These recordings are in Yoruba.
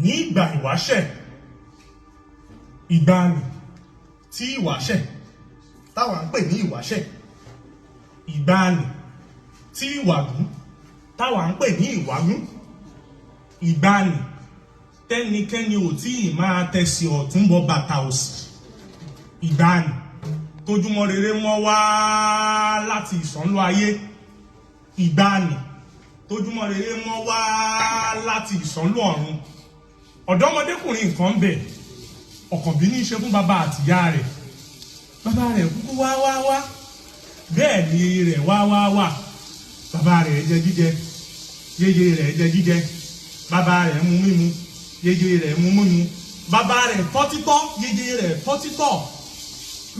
ní ìgbà ìwáṣẹ̀ ìgbàanì tí ìwáṣẹ̀ táwa ń pè ní ìwáṣẹ̀ ìgbàanì tí ìwàgún táwa ń pè ní ìwàgún ìgbàanì tẹ́nikẹ́ni ò tí ì máa tẹ̀sí ọ̀tún bọ bàtà òsì ìgbàanì tójúmọ́ rere mọ́ wá láti ìsánlú ayé ìgbàanì tójúmọ́ rere mọ́ wá láti ìsánlú ọ̀run ọ̀dọ́mọdékùnrin nǹkan ń bẹ̀ ọ̀kànbí ní í ṣe fún bàbá àtìyá rẹ̀ bàbá rẹ̀ kúkú wá bẹ́ẹ̀ ni rẹ̀ wá bàbá rẹ̀ jẹ jíjẹ yéye rẹ̀ jẹ jíjẹ bàbá rẹ̀ mu mímu yéye rẹ̀ mu mímu bàbá rẹ̀ tọ́ títọ́ yéye rẹ̀ tọ́ títọ́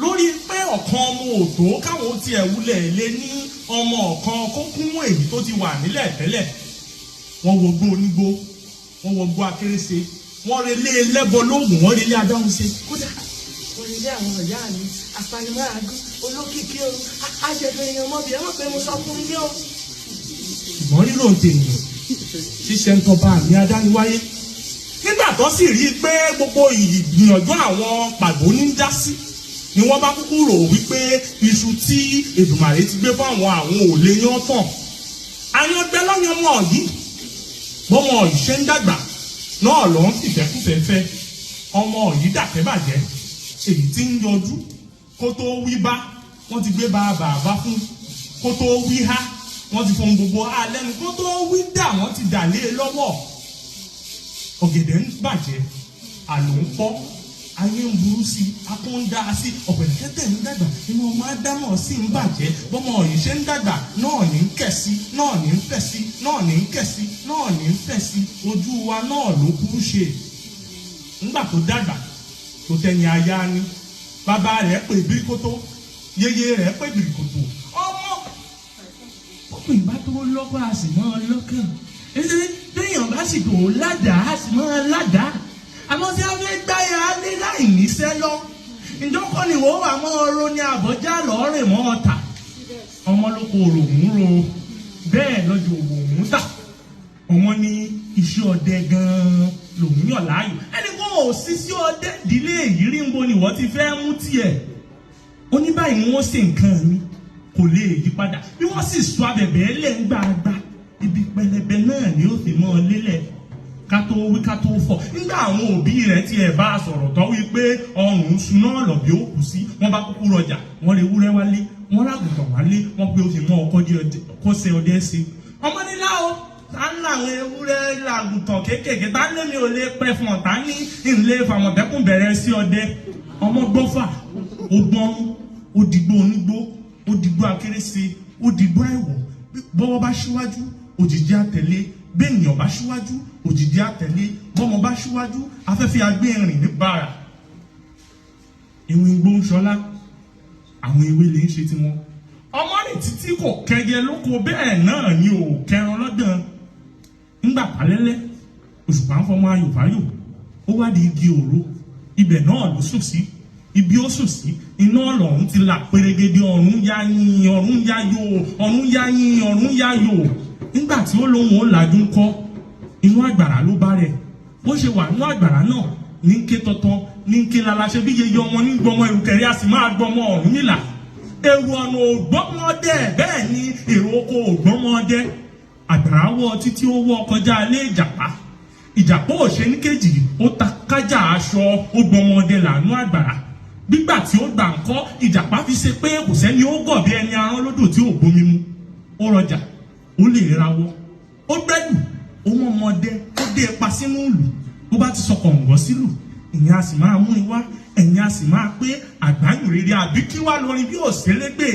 lórí pé ọ̀kan ọmọ òtó káwọn tiẹ̀ wulẹ̀ lé ní ọmọ ọ̀kan kó kún èyí tó ti wà nílẹ̀ tẹ́lẹ̀ wọ́n wọgbó onígbó wọ́n wọgbó akérèsé wọ́n relé lẹ́bọ lóògùn wọ́n relé adáhùn ṣe kódà wọ́n relé àwọn ọ̀yá mi apanimọ́ràgún olókìkí o ajẹ̀dọ̀ èèyàn mọ́bí ẹ mọ̀ pé mo sọ fún yín o. ṣùgbọ́n rírò tèèyàn ṣíṣe ń tọba àmì adániwáyé nígbà tó sì rí i pé gbogbo ìgbìyànjú àwọn pàgbó ní dá sí ni wọ́n bá kúkú rò wípé iṣu tí Èdùmàrè ti gbé fún àwọn ò lè yán tán àyàngbẹ lọ́yàn mọ̀ yìí bọ́mọ yìí ṣe ń dàgbà náà ló ń fìfẹ́kúfẹ́fẹ́ ọmọ yìí dàkẹ́ bàjẹ́ èyí tí ń yọjú kó tó wí bá wọ́n ti gbé bàbá fún kó tó wí há wọ́n ti fọn gbogbo há lẹ́nu kó tó wí dà wọ́n ti dà lé e lọ́wọ́ ọ̀gẹ̀dẹ̀ ń bàjẹ́ àlò ń pọ́ ayé ń burú sí i akó ń dá sí ọ̀pẹ̀lẹ̀kẹ́tẹ̀ ń dàgbà inú ọmọ ádámọ̀ sì ń bàjẹ́ bọ́mọ yìí ṣe ń dàgbà náà ní ń kẹ̀ sí náà ní ń fẹ̀ sí náà ní ń kẹ̀ sí náà ní ń fẹ̀ sí ojú wa náà ló kú ṣe ńgbà tó dàgbà tó tẹ̀yìn aya ni bàbá rẹ̀ pè bíríkótó yéyé rẹ̀ pè bíríkótó ọmọ ọkùnrin bá tó lọ́kọ́ a sì mọ́ ọ lọ́kàn ẹsẹ̀ téèyàn bá sì tó ládàá a sì mọ́ ọ ládàá àmọ́ tí a fẹ́ gbáyà á lé láì níṣẹ́ lọ ìjọkọ́ ni wọ́n wà mọ́ ọrọ̀ ní àbọ̀já lọ́ọ̀rìn mọ́ ọ̀tà ọmọ ló kó òròmù ro bẹ́ẹ̀ lọ́jọ́ òwòmù tà ọmọ ní iṣẹ́ ọdẹ gan-an lòun yàn láàyò ẹni kó o sí sí ọdẹ ìdílé èyí rí ń bo ni wọ́n ti fẹ́ mú tiẹ̀ ó ní báyìí ni wọ́n ṣe nǹkan mi kò lè yí padà bí wọ́n sì sọ abẹ̀bẹ̀ lẹ̀ ń gbàgbà ibi pẹlẹbẹ náà ni ó fi mọ́ ọ lélẹ̀ ká tó wí ká tó fọ̀ nígbà àwọn òbí rẹ̀ tí ẹ bá sọ̀rọ̀ tọ́ wí pé ọrùn suná ọ̀lọ̀ bí ó kù sí wọ́n bá kúkú rọjà wọ́n lè wúrẹ́ wálé wọ́n rágùntàn wálé wọ́n pé ó fi mọ́ ọkọ́ kó ṣe ọdẹ sí ọmọ nílá o tá ń láwọn ewúrẹ́ làgùntàn kéékèèké tá ń lé mi ò lè pẹ́ fún ọ̀tá ní ìlé fàmọ̀tẹ́kùn bẹ̀rẹ̀ sí ọdẹ ọmọ gbọ́fà ó gbọ́n ó dìgbò onígbó ó dìgbò akérèsé ó dìgbò ẹ̀wọ̀ bọ́wọ́ bá ṣíwájú òjìji àtẹ̀lé bẹ́ẹ̀nìyàn bá ṣíwájú òjìji àtẹ̀lé bọ́mọ bá ṣíwájú afẹ́fẹ́ agbẹ́rìn ní bàrà ìwé igbó ń ṣọlá àwọn ewé lè ń ṣe tiwọn ọmọ rẹ̀ títí kò kẹyẹ lóko bẹ́ẹ̀ náà ni ò kẹran lọ́dàn ńgbà pálẹ́lẹ́ òṣùpá ń fọmọ ayò fáyò ó wá di igi òro ibẹ̀ náà ló sùn sí ibi ó sùn sí iná ọ̀run ti là pérégedé ọ̀run yá yín ọ̀run yá yò ọ̀run yá yín ọ̀run yá yò nígbà tí ó lóhun ó làjú ń kọ́ inú àgbàrá ló bá rẹ̀ bó ṣe wà nínú àgbàrá náà ní ké tọ́tọ́ ní ké lalaṣẹ bí yeye ọmọ ní gbọmọ ìrùkẹ̀rẹ̀ a sì máa gbọmọ ọ̀run nílà èrò ọ̀nà ògbọ́mọdé bẹ́ẹ̀ ni èrò oko ògbọ́mọdé àgbàrá wọ títí ó wọ́ kọjá ilé ìjàpá ìjàpá ò ṣe ní kejì ó ta kájà aṣọ ó gbọmọdé lànú àgbàrá gbígbà tí ó gbà ń kọ́ ìjàpá fi ṣe pé kò sẹ́ni ó gọ̀ bí ẹni arán lódò tí ò bomi mu ó rọjà ó lè rawọ́ ó gbẹ́dù ó mọ ọmọdé ó dé ipa sínú ìlú ó bá ti sọ kọ̀ǹgọ́ sílù ìyẹn a sì máa mú iwá ẹ̀yìn a sì máa pé àgbáyùn rere àbí kí wá lórin bí òṣèlégbè.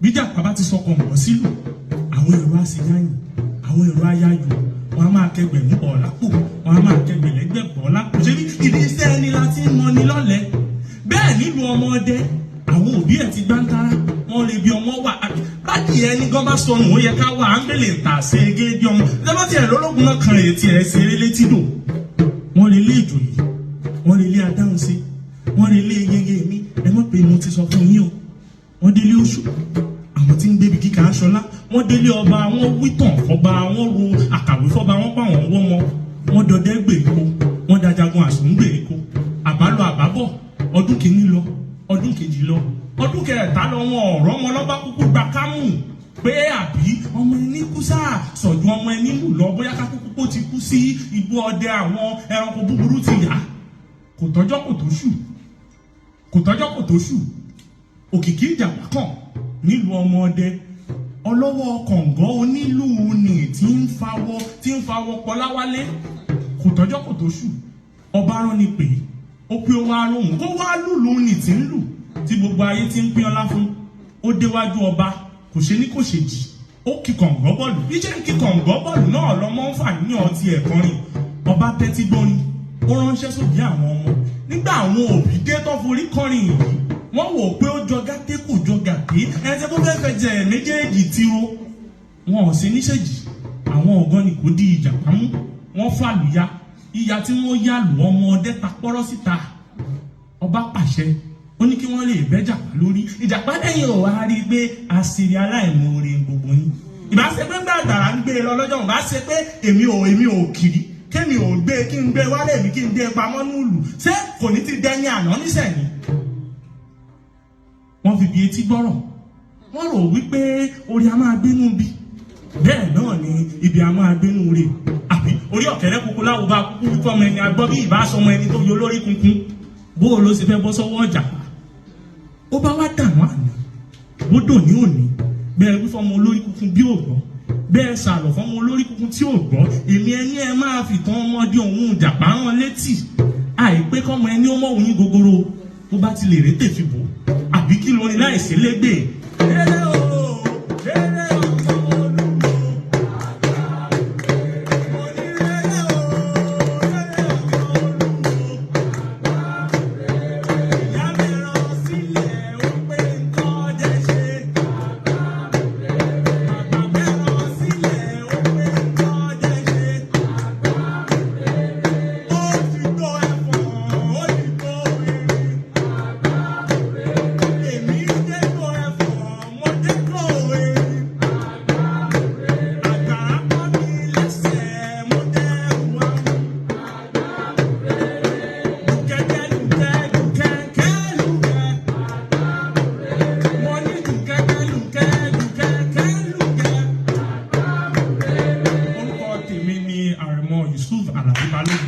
bí Ìjàpá bá ti sọ kọ̀ǹgọ́ sílùú àwọn èrò àṣeyáyìn àwọn èrò ayáyò wọn a máa kẹgbẹ̀ ní ọ̀lápò wọn a máa kẹgbẹ̀ lẹ́gbẹ̀gbọ̀ ọ̀lápò ṣé bí ìdí iṣẹ́ ẹni láti ń mọ ni lọ́lẹ̀ bẹ́ẹ̀ nílùú Ọmọ Ọdẹ àwọn òbí ẹ̀ ti gbáńtárá wọn lè bí ọmọ wà báàgì ẹni gan bá sọnù ó yẹ ká wà á ń gbélé ń tà sí egé bí ọmọ lẹ́bàá tiẹ̀ lọ́lọ́gùn náà kan rèé tiẹ̀ ṣeré létí dò wọ́n lè lé ìjòyè wọ́n lè lé adáhùn sí wọ́n lè lé yeye mi ẹ mọ̀ pé mo ti sọ fún yín o wọ́n délé oṣù àwọn tí ń gbébi kíkà aṣọlá wọ́n délé ọba wọn wítàn ọba wọn ro àkàwé fọba wọn pa àwọn wọ́n mọ wọ́n dọdẹ gbèríko wọ́n dajagun àsùn gbèríko àbálọ àbábọ̀ ọdún kìíní lọ ọdún kejì lọ ọdún kẹta lọ wọn ọ̀rọ̀ wọn lọ́ba kúkú gba kámù pé àbí ọmọ ẹni kú sáà sọ̀dún ọmọ ẹni mú lọ bóyá kákúkú kó ti kú sí igbó ọdẹ àwọn ẹranko búburú ti yá kò tọ́jọ́ kò tó ṣù òkìkí Ìjàpá kàn nílùú Ọmọ Ọdẹ ọlọ́wọ́ kọ̀ǹgọ́ onílù ni tí ń fawọ́ pọláwálé kò tọ́jọ́ kò tó ṣù ọba rán ni pé ó pé ó wá lóhùn kó wá lùlù ní tí ń lù tí gbogbo ayé ti ń pín ọlá fún ó déwájú ọba kò ṣe ní kò ṣe jì ó kí kọ̀ǹgọ́ bọ́ọ̀lù bí jẹ́ ń kí kọ̀ǹgọ́ bọ́ọ̀lù náà lọ́mọ ń fà ní ọtí ẹ̀kan rìn ọba tẹ́tí gbọ́ni ó ránṣẹ́ sóbí àwọn ọmọ nígbà àwọn òbí dé tó forí kọrin yìí wọ́n wò pé ó jọ gàté kò jọ gàté ẹsẹ̀ tó fẹ́ẹ́ fẹ́ jẹ méjèèjì tiro wọn ò sí níṣèjì àwọn ọ̀gán ni kò di Ìjàpá mú wọ́n fàlùyà ìyá tí wọ́n yà lù Ọmọ Ọdẹ ta pọ́rọ́ síta ọba pàṣẹ ó ní kí wọ́n lè bẹ́ Ìjàpá lórí Ìjàpá lẹ́yìn ò wá rí i pé àṣírí aláìmoore gbogbo yín ìbá ṣe pé gbàgbàrà ń gbé e lọ lọ́jọ́ ìbá ṣe pé èmi ò kiri kémi ò gbé kí n gbé wálé mi kí n gbé pamọ́ núùlù ṣé kò ní ti dẹ́yìn àná nísẹ̀yìn wọ́n fi bí etí gbọ́rọ̀ wọ́n rò wípé orí a máa gbénú bí bẹ́ẹ̀ náà ni ibi a máa gbénú rè àbí orí ọ̀kẹ́rẹ́ kúkú láwo bá kúkú wípé ọmọ ẹni agbọ́ bí ìbá sọmọ ẹni tó yọ lórí kunkun bó o ló ṣe fẹ́ bọ́ sọ́wọ́ Ìjàpá ó bá wá dànù àná bó dò ní òní bẹ́ẹ̀ wí fọmọ olórí kunkun bí ò gbọ́ bẹ́ẹ̀ sàlọ̀ fọmọ olórí kunkun tí ò gbọ́ èmi ẹni ẹ máa fi tán ọmọdé òun Ìjàpá rán létí àìpé kọ́mọ ẹni ó mọ̀ òun yín gogoro bó bá ti lè rétè fi bò àbí kí lórin láìsí légbè. Balógun.